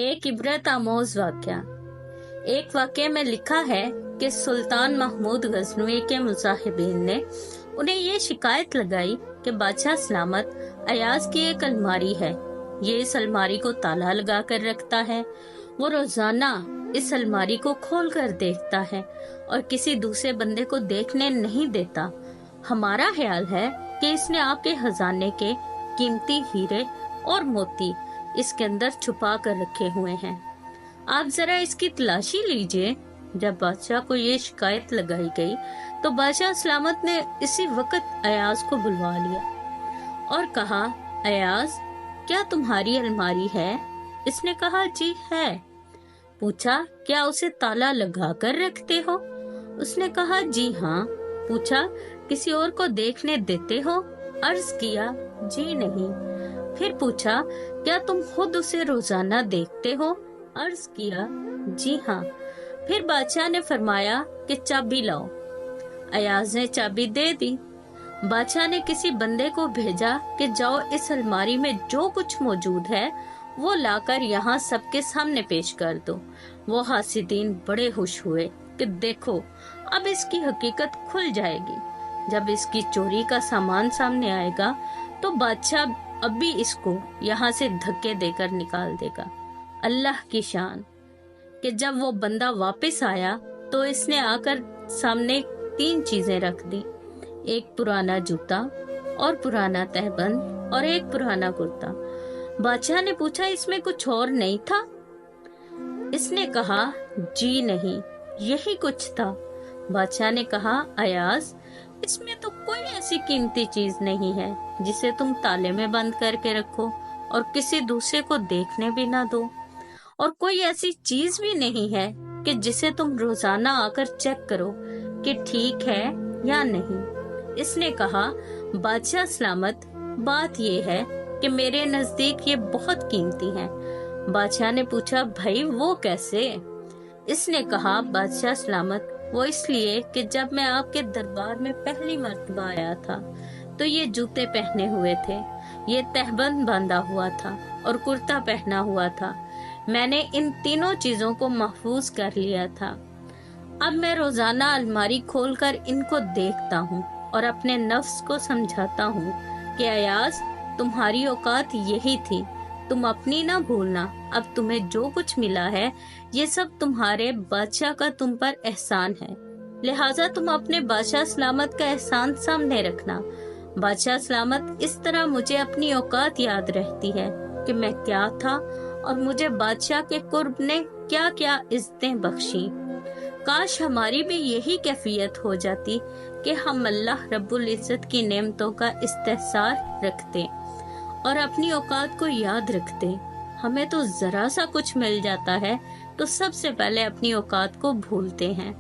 एक इबरत आमोज वाक़या। एक वाक़ये में लिखा है कि सुल्तान महमूद गजनवी के मुजाहिबीन ने उन्हें ये शिकायत लगाई कि बादशाह सलामत अयाज की एक अलमारी है, ये इस अलमारी को ताला लगा कर रखता है। वो रोजाना इस अलमारी को खोल कर देखता है और किसी दूसरे बंदे को देखने नहीं देता। हमारा ख्याल है कि इसने आपके खजाने के कीमती हीरे और मोती इसके अंदर छुपा कर रखे हुए हैं, आप जरा इसकी तलाशी लीजिए। जब बादशाह को ये शिकायत लगाई गई तो बादशाह सलामत ने इसी वक्त अयाज को बुलवा लिया और कहा, अयाज, क्या तुम्हारी अलमारी है? इसने कहा, जी है। पूछा, क्या उसे ताला लगा कर रखते हो? उसने कहा, जी हाँ। पूछा, किसी और को देखने देते हो? अर्ज किया, जी नहीं। फिर पूछा, क्या तुम खुद उसे रोजाना देखते हो? अर्ज किया, जी हाँ। फिर बादशाह ने फरमाया कि चाबी लाओ। अयाज ने चाबी दे दी। बादशाह ने किसी बंदे को भेजा कि जाओ इस अलमारी में जो कुछ मौजूद है वो लाकर यहाँ सबके सामने पेश कर दो। वो हासिदीन बड़े खुश हुए कि देखो अब इसकी हकीकत खुल जाएगी। जब इसकी चोरी का सामान सामने आएगा तो बादशाह अब भी इसको यहाँ से धक्के देकर निकाल देगा। अल्लाह की शान कि जब वो बंदा वापस आया तो इसने आकर सामने 3 चीजें रख दी, एक पुराना जूता और पुराना तहबंद और एक पुराना कुर्ता। बादशाह ने पूछा, इसमें कुछ और नहीं था? इसने कहा, जी नहीं, यही कुछ था। बादशाह ने कहा, अयाज, इसमें तो कोई ऐसी कीमती चीज नहीं है जिसे तुम ताले में बंद करके रखो और किसी दूसरे को देखने भी ना दो, और कोई ऐसी चीज भी नहीं है कि जिसे तुम रोजाना आकर चेक करो कि ठीक है या नहीं। इसने कहा, बादशाह सलामत, बात ये है कि मेरे नजदीक ये बहुत कीमती है। बादशाह ने पूछा, भाई वो कैसे? इसने कहा, बादशाह सलामत, वो इसलिए कि जब मैं आपके दरबार में पहली मर्तबा आया था तो ये जूते पहने हुए थे, ये तहबंद बांधा हुआ था और कुर्ता पहना हुआ था। मैंने इन तीनों चीजों को महफूज कर लिया था। अब मैं रोजाना अलमारी खोलकर इनको देखता हूँ और अपने नफ्स को समझाता हूँ कि अयाज, तुम्हारी औकात यही थी, तुम अपनी ना भूलना। अब तुम्हें जो कुछ मिला है ये सब तुम्हारे बादशाह का तुम पर एहसान है, लिहाजा तुम अपने बादशाह सलामत का एहसान सामने रखना। बादशाह सलामत, इस तरह मुझे अपनी औकात याद रहती है कि मैं क्या था और मुझे बादशाह के कुर्ब ने क्या क्या इज्जतें बख्शी। काश हमारी भी यही कैफियत हो जाती कि हम अल्लाह रब्बुल इज्जत की नेमतों का इस्तेहसार रखते और अपनी औकात को याद रखते। हमें तो जरा सा कुछ मिल जाता है तो सबसे पहले अपनी औकात को भूलते हैं।